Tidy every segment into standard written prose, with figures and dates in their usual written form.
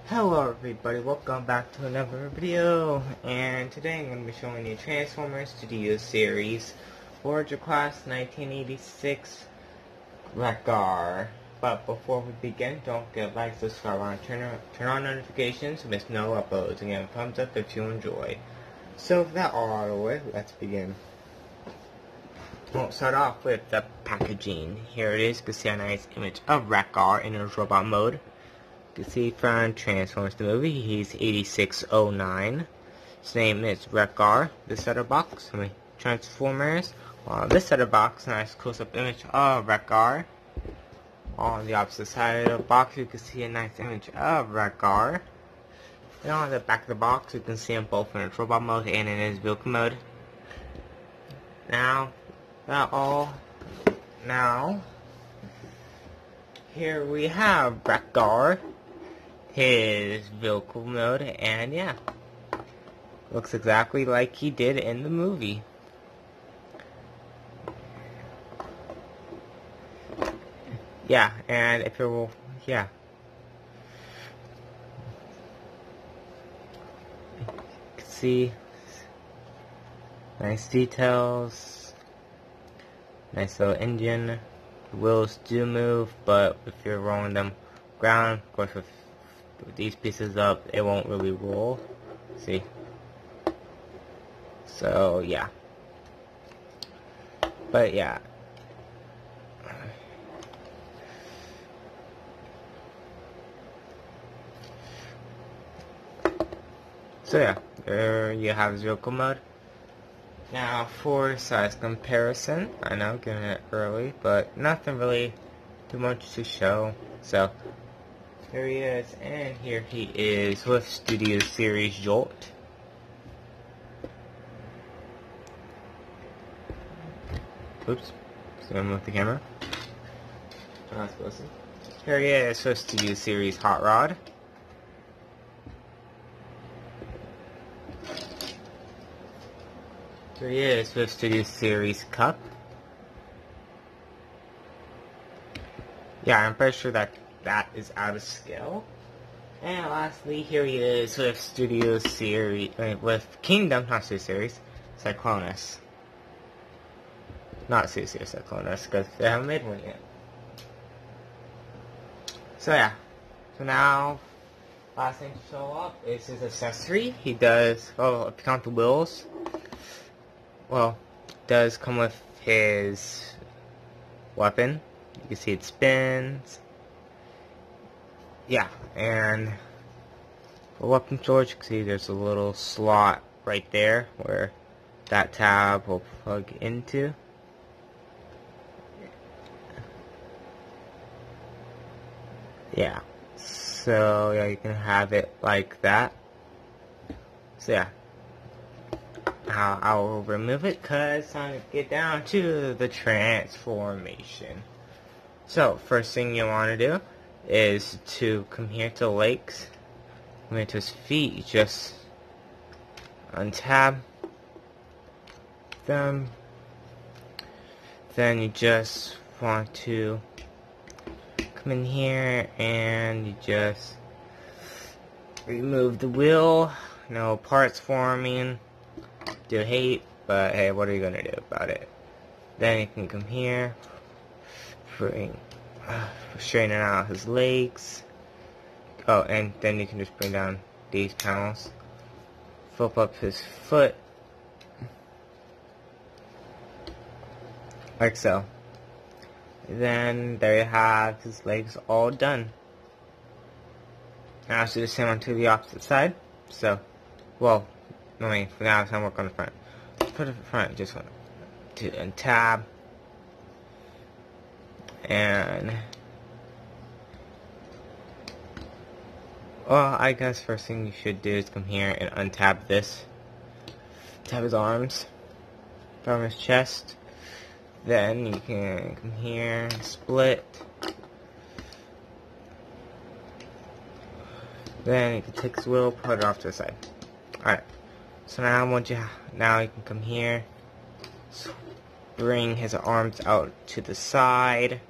Hello everybody, welcome back to another video, and today I'm going to be showing you Transformers Studio Series Voyager Class 1986 Wreck-gar. But before we begin, don't forget to like, subscribe, and turn on notifications to miss no uploads, and give a thumbs up if you enjoy. So with that all out of the way, let's begin. We'll start off with the packaging. Here it is. You can see a nice image of Wreck-gar in his robot mode. You can see from Transformers the movie, he's 8609. His name is Wreck-gar. This other box, Transformers. This other box, nice close-up image of Wreck-gar. On the opposite side of the box, you can see a nice image of Wreck-gar. And on the back of the box, you can see him both in his robot mode and in his vehicle mode. Now, here we have Wreck-gar, his vehicle mode, and yeah, looks exactly like he did in the movie. Yeah, and if you're, yeah. You can see nice details, nice little engine. The wheels do move, but if you're rolling them ground, of course with these pieces up, it won't really roll. See? So yeah. But yeah. So yeah, there you have his vehicle mode. Now for size comparison, I know getting it early, but nothing really too much to show. So here he is, and here he is with Studio Series Jolt. Oops, so I moved the camera. Here he is with Studio Series Hot Rod. Here he is with Studio Series Cup. Yeah, I'm pretty sure that is out of scale. And lastly, here he is with Studio Series, with Kingdom, not Studio Series, Cyclonus. Not Studio Series Cyclonus, because they haven't made one yet. So yeah, so now, last thing to show up is his accessory. He does, well, if you count the wheels, well, does come with his weapon. You can see it spins. Yeah, and for weapon storage, you can see there's a little slot right there where that tab will plug into. Yeah, so yeah, you can have it like that. So yeah. I'll remove it because I'm going to get down to the transformation. So, first thing you want to do is to come here to legs, come here to his feet, you just untab them. Then you just want to come in here and you just remove the wheel. No parts forming. Do hate, but hey, what are you gonna do about it? Then you can come here, straighten out his legs. Oh, and then you can just bring down these panels, flip up his foot, like so. Then there you have his legs all done. Now let's do the same one to the opposite side. So, well, no, wait, for now, it's time to work on the front. Put it in front, just want to untab. And, well, I guess first thing you should do is come here and untab this. Tab his arms, from his chest. Then you can come here and split. Then you can take his wheel, put it off to the side. Alright. So now you can come here, bring his arms out to the side,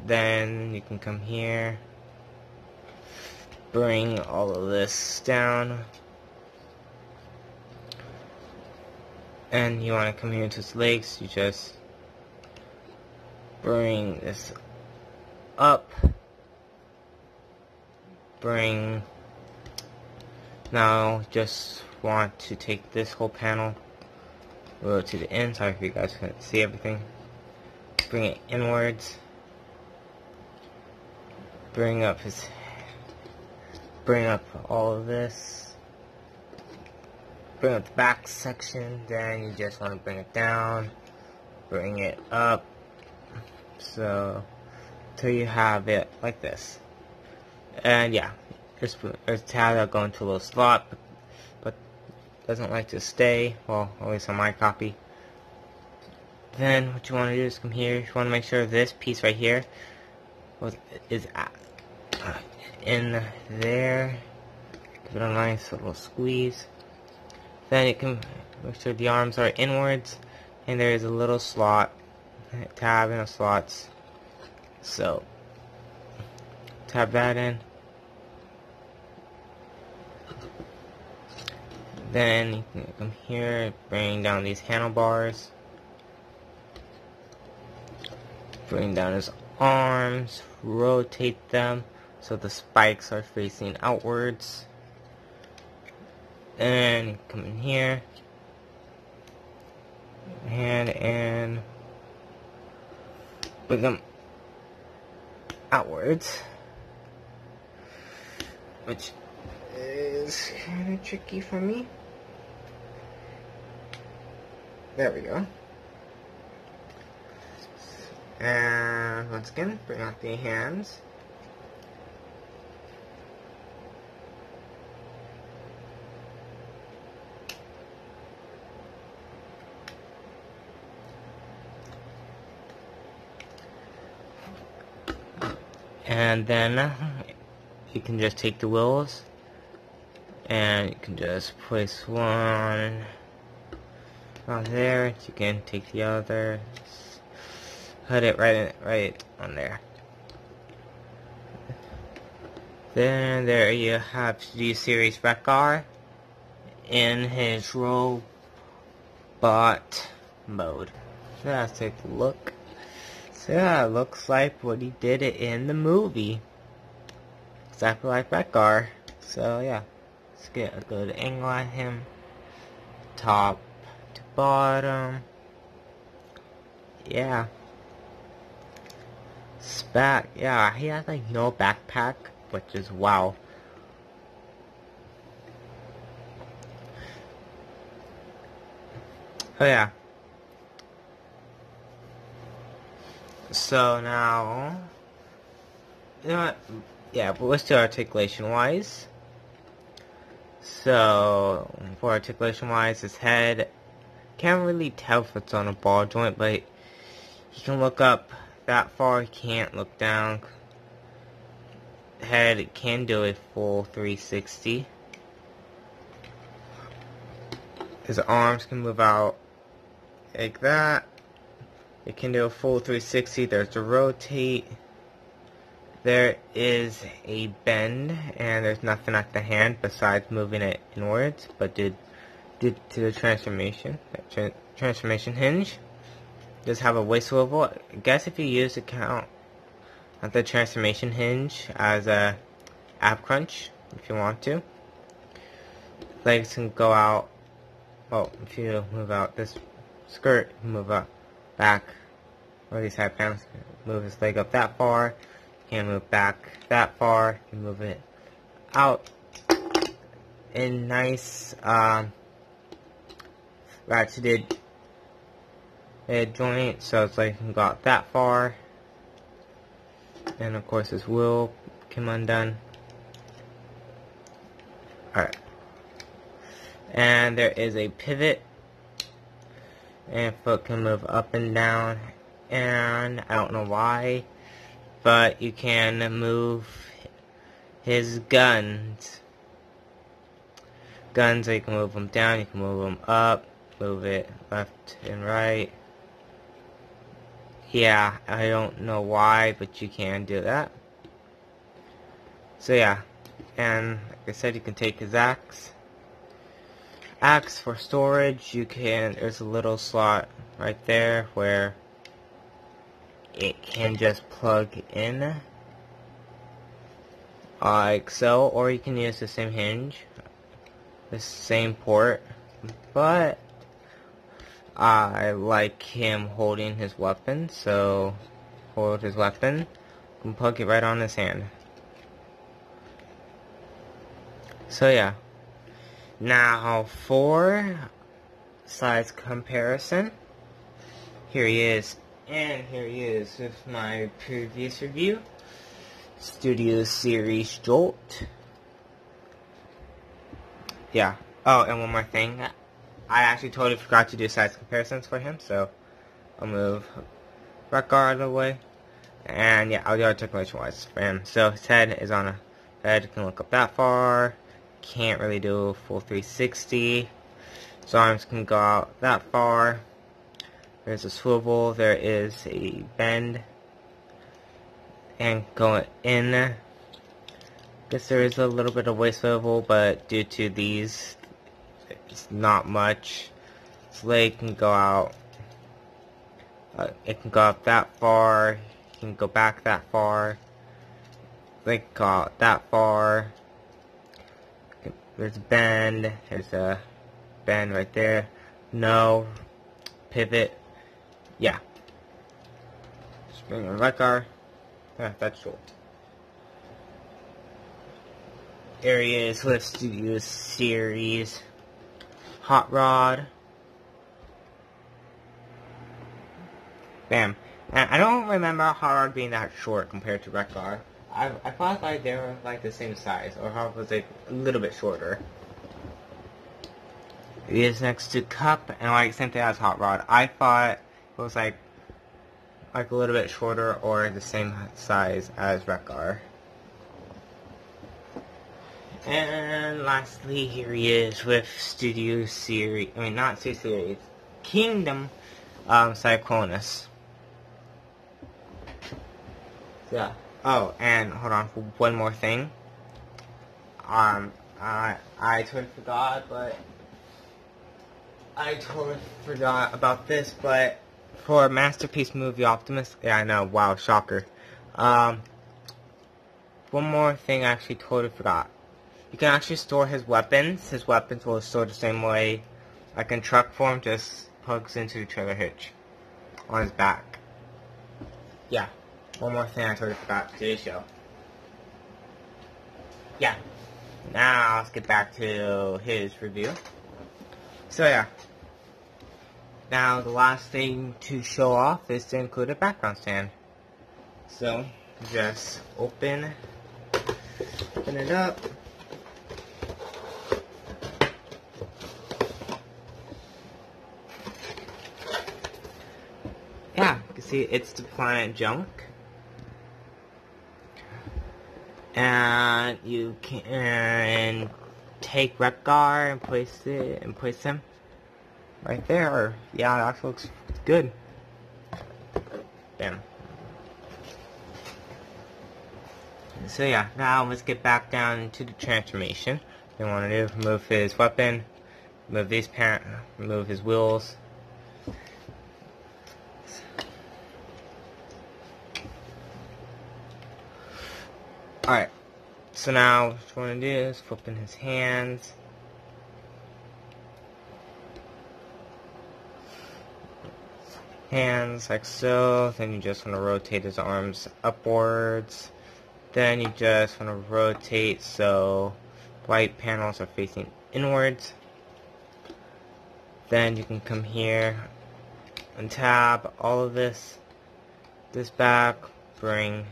Then you can come here, bring all of this down, and you want to come here into its legs. You just bring this up, now just want to take this whole panel, go to the end. Sorry if you guys couldn't see everything. Bring it inwards, bring up all of this, bring up the back section. Then you just want to bring it down, bring it up, so till you have it like this. And yeah, there's a tab that'll go into a little slot, but doesn't like to stay, well, at least on my copy. Then what you want to do is come here. You want to make sure this piece right here is in there. Give it a nice little squeeze. Then you can make sure the arms are inwards, and there is a little slot, tab in the slots. So tab that in. Then you can come here, bring down these handlebars, bring down his arms, rotate them so the spikes are facing outwards, and come in here, and bring them outwards, which is kind of tricky for me. There we go. And once again, bring out the hands. And then you can just take the wheels and you can just place one on there. You can take the other, put it right on there. Then there you have the series Wreck-gar in his robot mode. So let's take a look. So yeah, it looks like what he did it in the movie. Exactly like Wreck-gar. So yeah, let's get a good angle at him. Top to bottom. Yeah. Back, yeah, he has like no backpack, which is wow. Oh yeah. So now, you know what? Yeah, but let's do articulation wise. So for articulation wise, his head, can't really tell if it's on a ball joint, but he can look up that far. He can't look down. Head can do a full 360. His arms can move out like that. It can do a full 360. There's a rotate. There is a bend, and there's nothing at the hand besides moving it inwards. But due to the transformation hinge, just have a waist swivel. I guess if you use the count at the transformation hinge as a ab crunch, if you want to, legs can go out. Oh, if you move out this skirt, move up back, or these side panels, move his leg up that far. You can move back that far. You can move it out in nice ratcheted joint, so it's like you can go out that far. And of course his wheel can undone. Alright. And there is a pivot, and foot can move up and down, and I don't know why, but you can move his guns. So you can move them down, you can move them up, move it left and right. Yeah, I don't know why, but you can do that. So yeah, and like I said, you can take his axe for storage. There's a little slot right there where it can just plug in like so, or you can use the same hinge, the same port, but I like him holding his weapon, so hold his weapon and plug it right on his hand. So yeah, now for size comparison, here he is, and here he is with my previous review, Studio Series Jolt. Yeah. Oh, and one more thing, I actually totally forgot to do size comparisons for him, so I'll move Wreck-gar out of the way. And yeah, I'll do articulation wise for him. So his head is on a head, can look up that far. Can't really do a full 360. His arms can go out that far. There's a swivel, there is a bend. And going in, guess there is a little bit of waist swivel, but due to these, it's not much. His leg can go out. It can go up that far. It can go back that far. Leg can go out that far. There's a bend. There's a bend right there. No. Pivot. Yeah. Spring on Wreck-gar. Yeah, that's short. There he is with Studio Series Hot Rod. Bam. And I don't remember Hot Rod being that short compared to Wreck-gar. I thought like they were like the same size, or Hot Rod was like a little bit shorter. He is next to Cup, and like same thing as Hot Rod. I thought it was like a little bit shorter or the same size as Wreck-gar. And lastly, here he is with Studio Series, not Studio Series, Kingdom Cyclonus. Yeah. Oh, and hold on for one more thing. I totally forgot, about this, but for Masterpiece Movie Optimus, yeah, I know, wow, shocker. One more thing I actually totally forgot. You can actually store his weapons. His weapons will store the same way, like in truck form, just plugs into the trailer hitch on his back. Yeah, one more thing I totally forgot to show. Yeah, now let's get back to his review. So yeah, now the last thing to show off is to include a background stand. So just open it up. Yeah, you can see it's the planet Junk. And you can take Wreck-gar and place him right there. Yeah, it actually looks good. Bam. So yeah, now let's get back down into the transformation. What we want to do, remove his weapon, remove his wheels. Alright, so now what you want to do is flip in his hands. Hands like so, then you just want to rotate his arms upwards. Then you just want to rotate so right panels are facing inwards. Then you can come here and tab all of this back, bring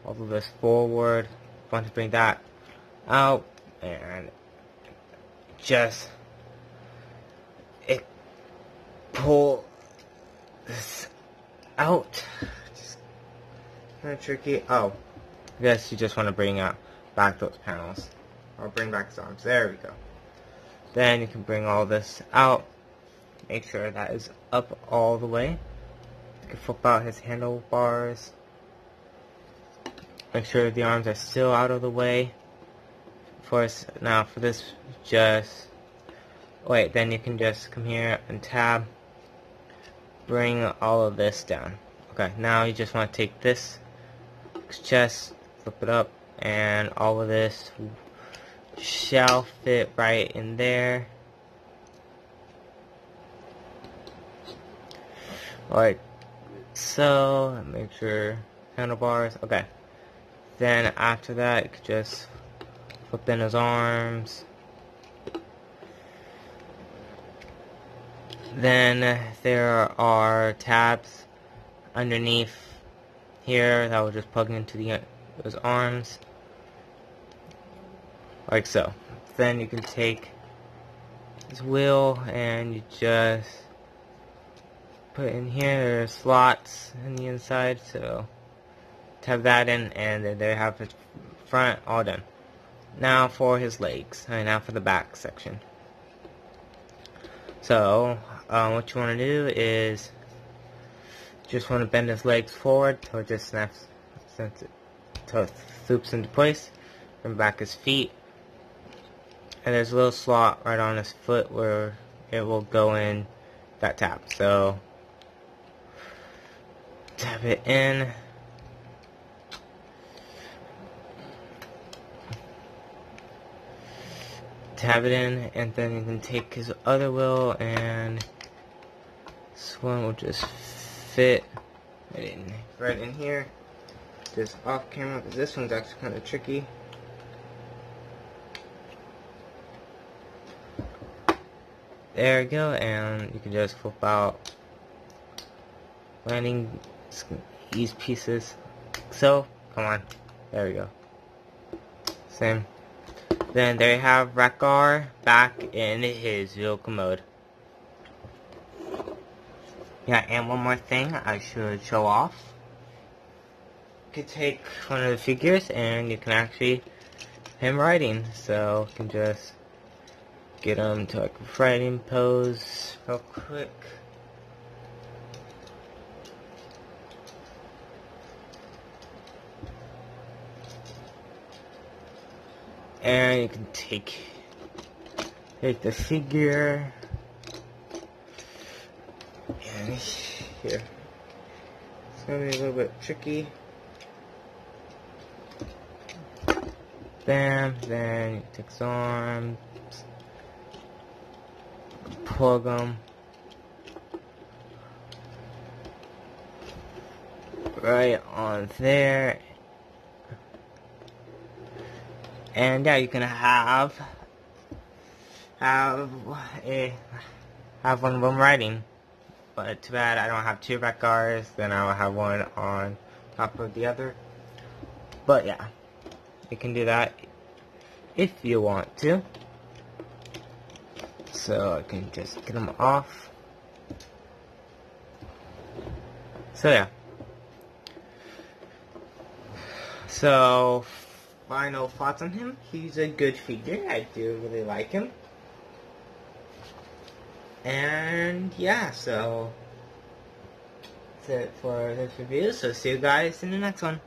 all of this forward, want to bring that out, and just pull this out. Just kind of tricky. Oh, I guess you just want to bring out back those panels, or bring back his arms. There we go. Then you can bring all this out. Make sure that is up all the way. You can flip out his handlebars. Make sure the arms are still out of the way. Now for this, just wait. Then you can just come here and tab. Bring all of this down. Okay. Now you just want to take this chest, flip it up, and all of this shall fit right in there. Alright, so make sure handlebars. Okay, then after that you could just flip in his arms. Then there are tabs underneath here that will just plug into those arms, like so. Then you can take this wheel and you just put it in here. There are slots in the inside, so tab that in, and then there you have his front all done. Now for his legs, and now for the back section. So what you want to do is just want to bend his legs forward till it just snaps, till it loops into place. Bring back his feet, and there's a little slot right on his foot where it will go in that tab. So tab it in. Tab it in, and then you can take his other wheel, and this one will just fit right in here. Just off camera, because this one's actually kind of tricky. There we go, and you can just flip out landing these pieces. So, come on, there we go. Same. Then there you have Wreck-gar back in his vehicle mode. Yeah, and one more thing I should show off. You can take one of the figures and you can actually him riding. So you can just get him to like a riding pose real quick. And you can take the figure, and here, it's going to be a little bit tricky. Bam, then you take his arms, plug them right on there. And yeah, you can have one of them riding, but too bad I don't have two Wreck-gars. Then I'll have one on top of the other. But yeah, you can do that if you want to. So I can just get them off. So yeah. So final thoughts on him. He's a good figure. I do really like him. And yeah, so that's it for this review. So see you guys in the next one.